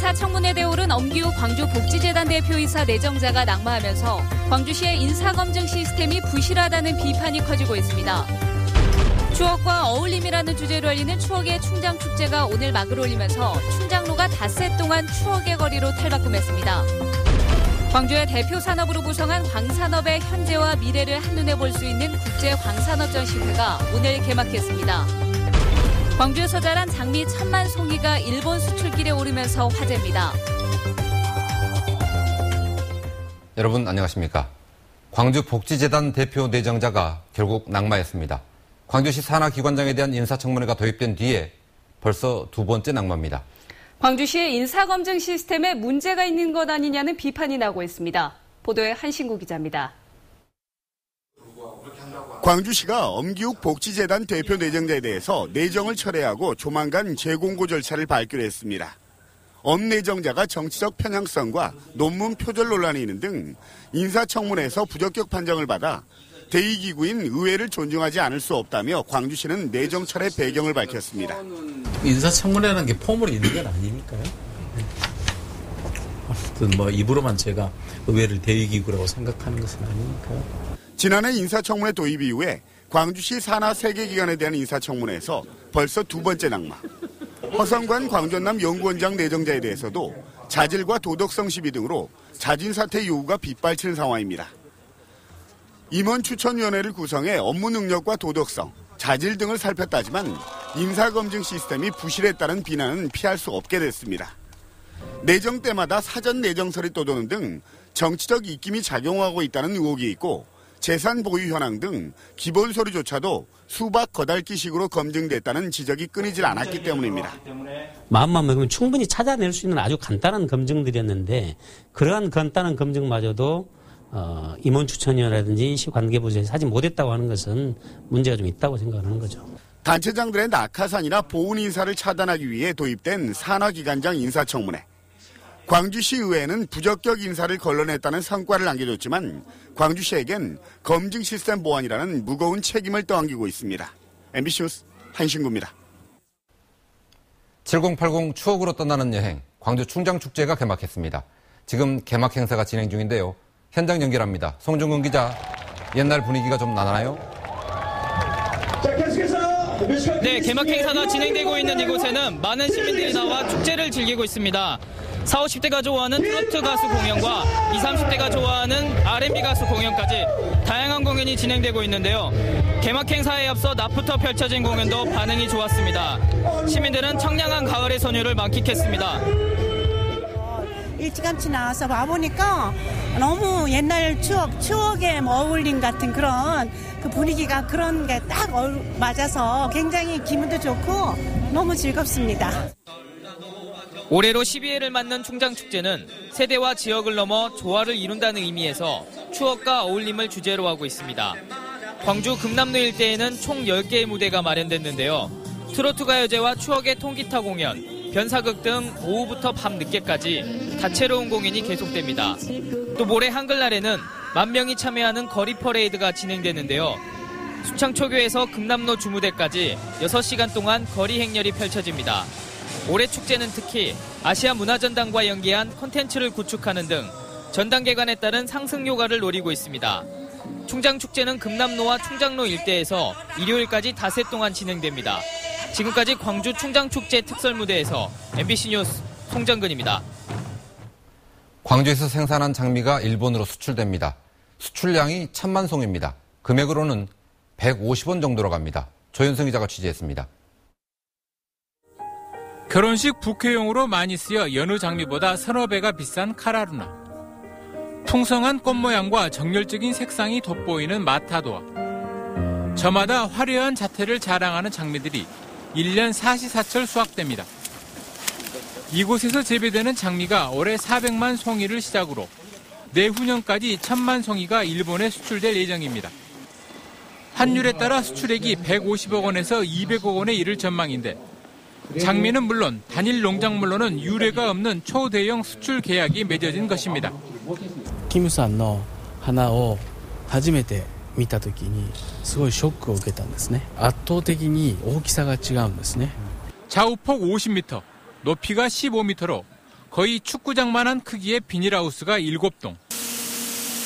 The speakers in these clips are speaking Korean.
인사청문회에 오른 엄기욱 광주복지재단 대표이사 내정자가 낙마하면서 광주시의 인사검증 시스템이 부실하다는 비판이 커지고 있습니다. 추억과 어울림이라는 주제로 열리는 추억의 충장축제가 오늘 막을 올리면서 충장로가 닷새 동안 추억의 거리로 탈바꿈했습니다. 광주의 대표 산업으로 구성한 광산업의 현재와 미래를 한눈에 볼 수 있는 국제광산업 전시회가 오늘 개막했습니다. 광주에서 자란 장미 1000만 송이가 일본 수출길에 오르면서 화제입니다. 여러분 안녕하십니까? 광주복지재단 대표 내정자가 결국 낙마했습니다. 광주시 산하기관장에 대한 인사청문회가 도입된 뒤에 벌써 두 번째 낙마입니다. 광주시의 인사검증 시스템에 문제가 있는 것 아니냐는 비판이 나오고 있습니다. 보도에 한신구 기자입니다. 광주시가 엄기욱 복지재단 대표 내정자에 대해서 내정을 철회하고 조만간 재공고 절차를 밟기로 했습니다. 엄 내정자가 정치적 편향성과 논문 표절 논란이 있는 등 인사청문회에서 부적격 판정을 받아 대의기구인 의회를 존중하지 않을 수 없다며 광주시는 내정 철회 배경을 밝혔습니다. 인사청문회라는 게 폼으로 있는 건 아니니까요. 아무튼 입으로만 제가 의회를 대의기구라고 생각하는 것은 아니니까요. 지난해 인사청문회 도입 이후에 광주시 산하 3개 기관에 대한 인사청문회에서 벌써 두 번째 낙마. 허성관 광전남 연구원장 내정자에 대해서도 자질과 도덕성 시비 등으로 자진사퇴 요구가 빗발치는 상황입니다. 임원 추천위원회를 구성해 업무 능력과 도덕성, 자질 등을 살폈다지만 인사검증 시스템이 부실했다는 비난은 피할 수 없게 됐습니다. 내정 때마다 사전 내정설이 떠도는 등 정치적 입김이 작용하고 있다는 의혹이 있고 재산 보유 현황 등 기본 서류조차도 수박 거달기식으로 검증됐다는 지적이 끊이질 않았기 때문입니다. 마음만 먹으면 충분히 찾아낼 수 있는 아주 간단한 검증들이었는데 그러한 간단한 검증마저도 임원 추천위원회라든지 시관계부처에서 하지 못했다고 하는 것은 문제가 좀 있다고 생각하는 거죠. 단체장들의 낙하산이나 보훈 인사를 차단하기 위해 도입된 산하기관장 인사청문회. 광주시 의회는 부적격 인사를 걸러냈다는 성과를 안겨줬지만 광주시에겐 검증 시스템 보완이라는 무거운 책임을 떠안기고 있습니다. MBC 뉴스 한신구입니다. 7080 추억으로 떠나는 여행, 광주 충장축제가 개막했습니다. 지금 개막 행사가 진행 중인데요. 현장 연결합니다. 송중근 기자, 옛날 분위기가 좀 나나요? 네, 개막 행사가 진행되고 있는 이곳에는 많은 시민들이 나와 축제를 즐기고 있습니다. 40, 50대가 좋아하는 트로트 가수 공연과 20, 30대가 좋아하는 R&B 가수 공연까지 다양한 공연이 진행되고 있는데요. 개막 행사에 앞서 낮부터 펼쳐진 공연도 반응이 좋았습니다. 시민들은 청량한 가을의 선율을 만끽했습니다. 일찌감치 나와서 와보니까 너무 옛날 추억에 어울림 같은 그런 그 분위기가 그런 게 딱 맞아서 굉장히 기분도 좋고 너무 즐겁습니다. 올해로 12회를 맞는 충장축제는 세대와 지역을 넘어 조화를 이룬다는 의미에서 추억과 어울림을 주제로 하고 있습니다. 광주 금남로 일대에는 총 10개의 무대가 마련됐는데요. 트로트 가요제와 추억의 통기타 공연, 변사극 등 오후부터 밤 늦게까지 다채로운 공연이 계속됩니다. 또 모레 한글날에는 10,000명이 참여하는 거리 퍼레이드가 진행되는데요. 수창초교에서 금남로 주무대까지 6시간 동안 거리 행렬이 펼쳐집니다. 올해 축제는 특히 아시아 문화전당과 연계한 콘텐츠를 구축하는 등 전당개관에 따른 상승 효과를 노리고 있습니다. 충장축제는 금남로와 충장로 일대에서 일요일까지 닷새 동안 진행됩니다. 지금까지 광주 충장축제 특설무대에서 MBC 뉴스 송정근입니다. 광주에서 생산한 장미가 일본으로 수출됩니다. 수출량이 1000만 송입니다. 금액으로는 150원 정도로 갑니다. 조현승 기자가 취재했습니다. 결혼식 부케용으로 많이 쓰여 여느 장미보다 서너 배가 비싼 카라루나. 풍성한 꽃 모양과 정열적인 색상이 돋보이는 마타도아. 저마다 화려한 자태를 자랑하는 장미들이 1년 사시사철 수확됩니다. 이곳에서 재배되는 장미가 올해 400만 송이를 시작으로 내후년까지 1000만 송이가 일본에 수출될 예정입니다. 환율에 따라 수출액이 150억 원에서 200억 원에 이를 전망인데 장미는 물론 단일 농작물로는 유례가 없는 초대형 수출 계약이 맺어진 것입니다. 김さんの花を初めて見た時にすごいショックを受けたんですね。圧倒的に大きさが違うんですね。 좌우폭 50m, 높이가 15m로 거의 축구장만한 크기의 비닐하우스가 7동,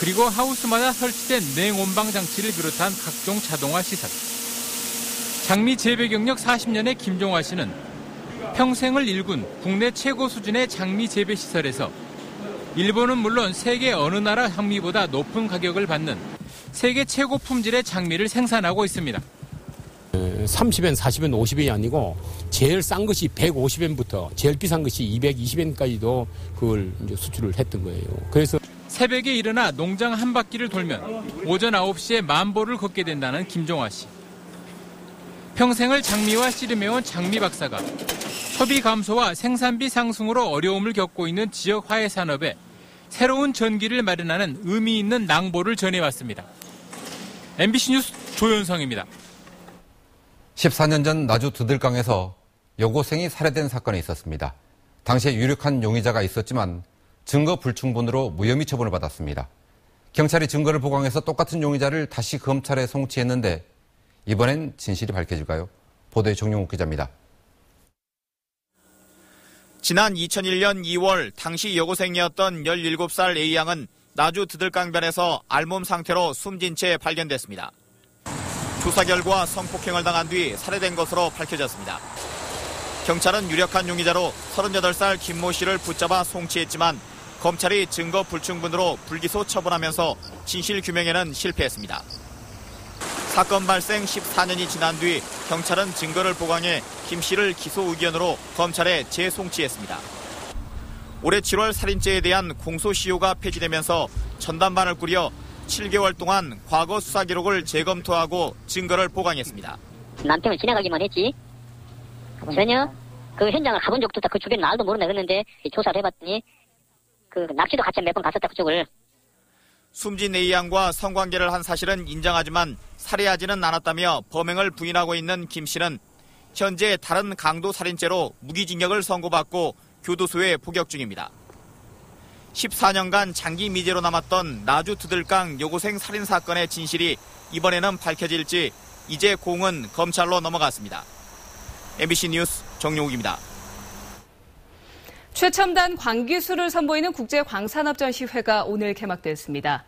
그리고 하우스마다 설치된 냉온방 장치를 비롯한 각종 자동화 시설. 장미 재배 경력 40년의 김종화 씨는 평생을 일군 국내 최고 수준의 장미 재배 시설에서 일본은 물론 세계 어느 나라 장미보다 높은 가격을 받는 세계 최고 품질의 장미를 생산하고 있습니다. 30엔, 40엔, 50엔이 아니고 제일 싼 것이 150엔부터 제일 비싼 것이 220엔까지도 그걸 이제 수출을 했던 거예요. 그래서 새벽에 일어나 농장 한 바퀴를 돌면 오전 9시에 만보를 걷게 된다는 김종화 씨. 평생을 장미와 씨름해온 장미 박사가 소비 감소와 생산비 상승으로 어려움을 겪고 있는 지역 화훼 산업에 새로운 전기를 마련하는 의미 있는 낭보를 전해왔습니다. MBC 뉴스 조현성입니다. 14년 전 나주 드들강에서 여고생이 살해된 사건이 있었습니다. 당시에 유력한 용의자가 있었지만 증거 불충분으로 무혐의 처분을 받았습니다. 경찰이 증거를 보강해서 똑같은 용의자를 다시 검찰에 송치했는데 이번엔 진실이 밝혀질까요? 보도의 정용욱 기자입니다. 지난 2001년 2월 당시 여고생이었던 17살 A양은 나주 드들강변에서 알몸 상태로 숨진 채 발견됐습니다. 조사 결과 성폭행을 당한 뒤 살해된 것으로 밝혀졌습니다. 경찰은 유력한 용의자로 38살 김모 씨를 붙잡아 송치했지만 검찰이 증거 불충분으로 불기소 처분하면서 진실 규명에는 실패했습니다. 사건 발생 14년이 지난 뒤 경찰은 증거를 보강해 김 씨를 기소 의견으로 검찰에 재송치했습니다. 올해 7월 살인죄에 대한 공소시효가 폐지되면서 전담반을 꾸려 7개월 동안 과거 수사 기록을 재검토하고 증거를 보강했습니다. 남편을 지나가기만 했지 전혀 그 현장을 가본 적도 없다. 그 주변 날도 모른다 그랬는데 조사를 해봤더니 그 낚시도 같이 몇 번 갔었다 그쪽을. 숨진 A양과 성관계를 한 사실은 인정하지만 살해하지는 않았다며 범행을 부인하고 있는 김 씨는 현재 다른 강도 살인죄로 무기징역을 선고받고 교도소에 복역 중입니다. 14년간 장기 미제로 남았던 나주 드들강 여고생 살인 사건의 진실이 이번에는 밝혀질지 이제 공은 검찰로 넘어갔습니다. MBC 뉴스 정용욱입니다. 최첨단 광기술을 선보이는 국제광산업전시회가 오늘 개막됐습니다.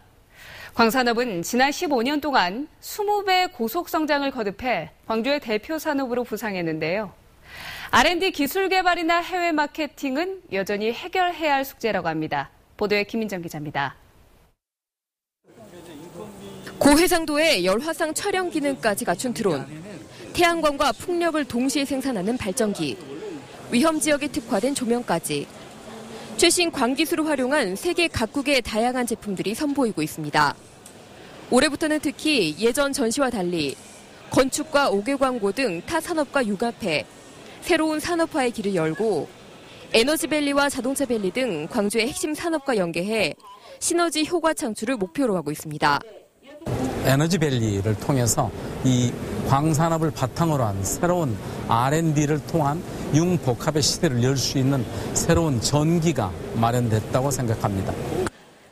광산업은 지난 15년 동안 20배 고속 성장을 거듭해 광주의 대표 산업으로 부상했는데요. R&D 기술 개발이나 해외 마케팅은 여전히 해결해야 할 숙제라고 합니다. 보도에 김민정 기자입니다. 고해상도의 열화상 촬영 기능까지 갖춘 드론, 태양광과 풍력을 동시에 생산하는 발전기, 위험 지역에 특화된 조명까지 최신 광기술을 활용한 세계 각국의 다양한 제품들이 선보이고 있습니다. 올해부터는 특히 예전 전시와 달리 건축과 5개 광고 등 타 산업과 융합해 새로운 산업화의 길을 열고 에너지밸리와 자동차밸리 등 광주의 핵심 산업과 연계해 시너지 효과 창출을 목표로 하고 있습니다. 에너지밸리를 통해서 이 광산업을 바탕으로 한 새로운 R&D를 통한 융복합의 시대를 열 수 있는 새로운 전기가 마련됐다고 생각합니다.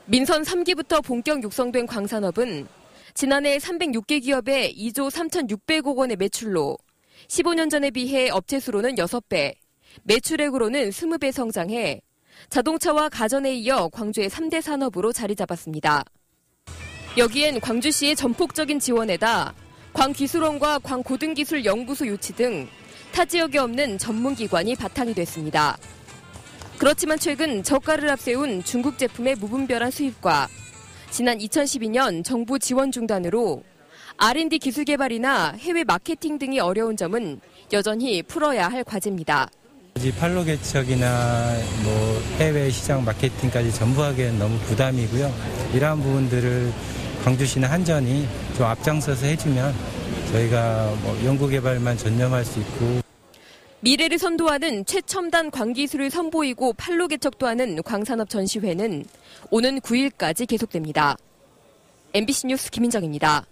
민선 3기부터 본격 육성된 광산업은 지난해 306개 기업의 2조 3,600억 원의 매출로 15년 전에 비해 업체 수로는 6배, 매출액으로는 20배 성장해 자동차와 가전에 이어 광주의 3대 산업으로 자리 잡았습니다. 여기엔 광주시의 전폭적인 지원에다 광기술원과 광고등기술연구소 유치 등 타 지역에 없는 전문기관이 바탕이 됐습니다. 그렇지만 최근 저가를 앞세운 중국 제품의 무분별한 수입과 지난 2012년 정부 지원 중단으로 R&D 기술 개발이나 해외 마케팅 등이 어려운 점은 여전히 풀어야 할 과제입니다. 판로 개척이나 해외 시장 마케팅까지 전부 하기에는 너무 부담이고요. 이러한 부분들을 광주시나 한전이 좀 앞장서서 해주면 저희가 연구개발만 전념할 수 있고. 미래를 선도하는 최첨단 광기술을 선보이고 판로 개척도 하는 광산업 전시회는 오는 9일까지 계속됩니다. MBC 뉴스 김민정입니다.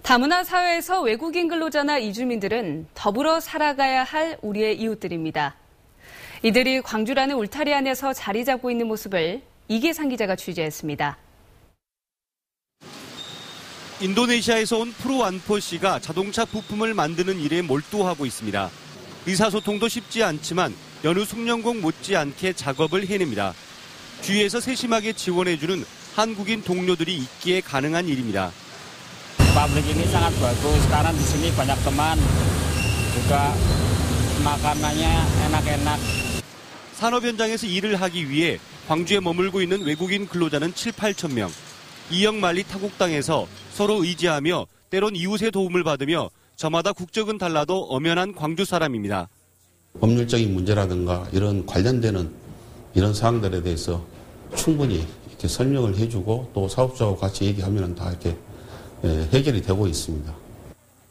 다문화 사회에서 외국인 근로자나 이주민들은 더불어 살아가야 할 우리의 이웃들입니다. 이들이 광주라는 울타리 안에서 자리 잡고 있는 모습을 이계상 기자가 취재했습니다. 인도네시아에서 온 프로안포 씨가 자동차 부품을 만드는 일에 몰두하고 있습니다. 의사소통도 쉽지 않지만 여느 숙련공 못지않게 작업을 해냅니다. 주위에서 세심하게 지원해주는 한국인 동료들이 있기에 가능한 일입니다. Pabrik ini sangat bagus karena di sini banyak teman, juga makanannya enak-enak. 산업 현장에서 일을 하기 위해 광주에 머물고 있는 외국인 근로자는 7, 8천 명. 이영만리 타국당에서 서로 의지하며 때론 이웃의 도움을 받으며 저마다 국적은 달라도 엄연한 광주 사람입니다. 법률적인 문제라든가 이런 관련되는 이런 사항들에 대해서 충분히 이렇게 설명을 해주고 또 사업자하고 같이 얘기하면 다 이렇게 해결이 되고 있습니다.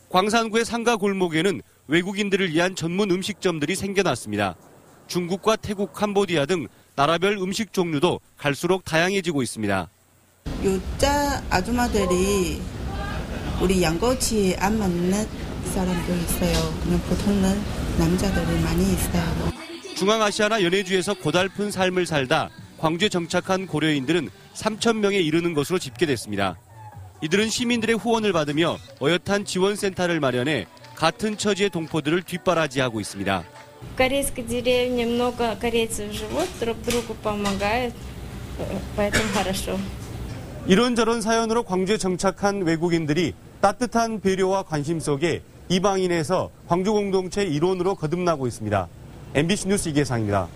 광산구의 상가 골목에는 외국인들을 위한 전문 음식점들이 생겨났습니다. 중국과 태국, 캄보디아 등 나라별 음식 종류도 갈수록 다양해지고 있습니다. 여자 아줌마들이 우리 양꼬치에 안 맞는 사람도 있어요. 그냥 보통은 남자들이 많이 있어요. 중앙아시아나 연해주에서 고달픈 삶을 살다 광주에 정착한 고려인들은 3천 명에 이르는 것으로 집계됐습니다. 이들은 시민들의 후원을 받으며 어엿한 지원센터를 마련해 같은 처지의 동포들을 뒷바라지하고 있습니다. Корейской деревне много корейцев живут, друг другу помогают, поэтому хорошо. 이런저런 사연으로 광주에 정착한 외국인들이 따뜻한 배려와 관심 속에 이방인에서 광주 공동체 일원으로 거듭나고 있습니다. MBC 뉴스 이계상입니다.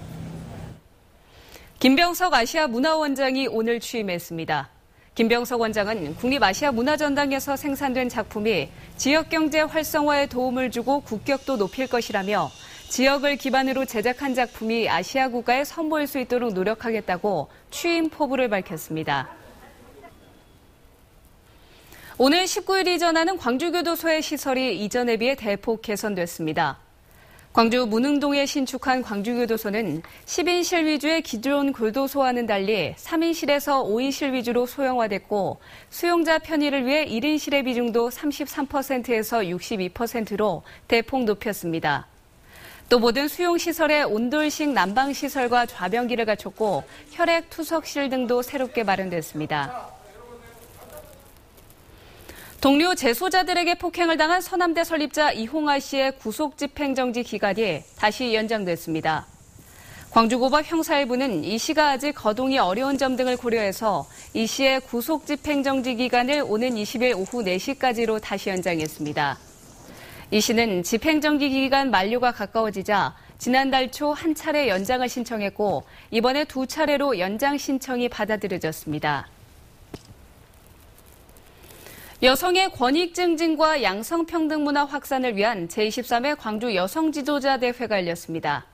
김병석 아시아문화원장이 오늘 취임했습니다. 김병석 원장은 국립아시아문화전당에서 생산된 작품이 지역경제 활성화에 도움을 주고 국격도 높일 것이라며 지역을 기반으로 제작한 작품이 아시아 국가에 선보일 수 있도록 노력하겠다고 취임 포부를 밝혔습니다. 오늘 19일 이전하는 광주교도소의 시설이 이전에 비해 대폭 개선됐습니다. 광주 문흥동에 신축한 광주교도소는 10인실 위주의 기존 교도소와는 달리 3인실에서 5인실 위주로 소형화됐고 수용자 편의를 위해 1인실의 비중도 33%에서 62%로 대폭 높였습니다. 또 모든 수용시설에 온돌식 난방시설과 좌변기를 갖췄고 혈액 투석실 등도 새롭게 마련됐습니다. 동료 재소자들에게 폭행을 당한 서남대 설립자 이홍아 씨의 구속집행정지 기간이 다시 연장됐습니다. 광주고법 형사1부는 이 씨가 아직 거동이 어려운 점 등을 고려해서 이 씨의 구속집행정지 기간을 오는 20일 오후 4시까지로 다시 연장했습니다. 이 씨는 집행정지 기간 만료가 가까워지자 지난달 초 한 차례 연장을 신청했고 이번에 2차례로 연장 신청이 받아들여졌습니다. 여성의 권익 증진과 양성평등 문화 확산을 위한 제23회 광주 여성지도자 대회가 열렸습니다.